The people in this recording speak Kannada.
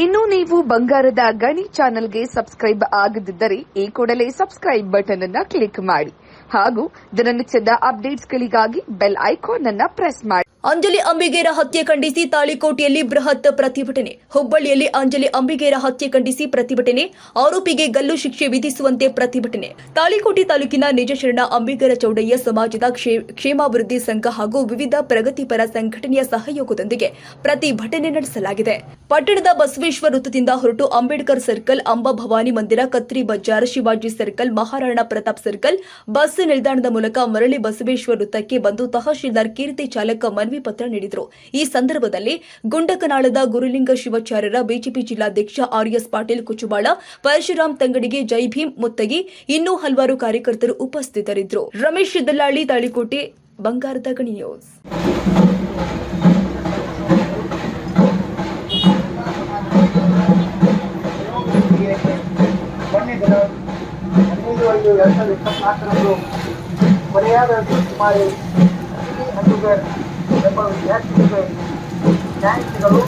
ಇನ್ನು ನೀವು ಬಂಗಾರದ ಗಣಿ ಚಾನೆಲ್ಗೆ ಸಬ್ಸ್ಕ್ರೈಬ್ ಆಗದಿದ್ದರೆ ಈ ಕೂಡಲೇ ಸಬ್ಸ್ಕ್ರೈಬ್ ಬಟನ್ ಅನ್ನು ಕ್ಲಿಕ್ ಮಾಡಿ ಹಾಗೂ ದಿನನಿತ್ಯದ ಅಪ್ಡೇಟ್ಸ್ಗಳಿಗಾಗಿ ಬೆಲ್ ಐಕಾನ್ ಅನ್ನು ಪ್ರೆಸ್ ಮಾಡಿ. ಅಂಜಲಿ ಅಂಬಿಗೇರ ಹತ್ಯೆ ಖಂಡಿಸಿ ತಾಳಿಕೋಟೆಯಲ್ಲಿ ಬೃಹತ್ ಪ್ರತಿಭಟನೆ. ಹುಬ್ಬಳ್ಳಿಯಲ್ಲಿ ಅಂಜಲಿ ಅಂಬಿಗೇರ ಹತ್ಯೆ ಖಂಡಿಸಿ ಪ್ರತಿಭಟನೆ. ಆರೋಪಿಗೆ ಗಲ್ಲು ಶಿಕ್ಷೆ ವಿಧಿಸುವಂತೆ ಪ್ರತಿಭಟನೆ. ತಾಳಿಕೋಟೆ ತಾಲೂಕಿನ ನಿಜಶರಣ ಅಂಬಿಗರ ಚೌಡಯ್ಯ ಸಮಾಜದ ಕ್ಷೇಮಾಭಿವೃದ್ಧಿ ಸಂಘ ಹಾಗೂ ವಿವಿಧ ಪ್ರಗತಿಪರ ಸಂಘಟನೆಯ ಸಹಯೋಗದೊಂದಿಗೆ ಪ್ರತಿಭಟನೆ ನಡೆಸಲಾಗಿದೆ. ಪಟ್ಟಣದ ಬಸವೇಶ್ವರ ವೃತ್ತದಿಂದ ಹೊರಟು ಅಂಬೇಡ್ಕರ್ ಸರ್ಕಲ್, ಅಂಬಾಭವಾನಿ ಮಂದಿರ, Katri Bazar, Shivaji circle, Maharana Pratap circle bus ನಿಲ್ದಾಣದ ಮೂಲಕ ಮರಳಿ ಬಸವೇಶ್ವರ ವೃತ್ತಕ್ಕೆ ಬಂದು ತಹಶೀಲ್ದಾರ್ ಕೀರ್ತಿ ಚಾಲಕ ಮನವಿ ಪತ್ರ ನೀಡಿದರು. ಈ ಸಂದರ್ಭದಲ್ಲಿ ಗುಂಡಕನಾಳದ ಗುರುಲಿಂಗ ಶಿವಾಚಾರ್ಯರ, ಬಿಜೆಪಿ ಜಿಲ್ಲಾಧ್ಯಕ್ಷ ಆರ್ಎಸ್ ಪಾಟೀಲ್ ಕುಚುಬಾಳ, ಪರಶುರಾಮ್ ತಂಗಡಿಗೆ, ಜೈ ಭೀಮ್ ಮುತ್ತಗಿ, ಇನ್ನೂ ಹಲವಾರು ಕಾರ್ಯಕರ್ತರು ಉಪಸ್ಥಿತರಿದ್ದರು. ರಮೇಶ್ ದಲ್ಲಾಳಿ, ತಾಳಿಕೋಟೆ, ಬಂಗಾರದ ಗಣಿ ನ್ಯೂಸ್. ಕೊನೆಯಾದ ಸುಮಾರು 100 ವಿದ್ಯಾರ್ಥಿಗಳಿಗೆ ನ್ಯಾಯ ಸಿಗಲು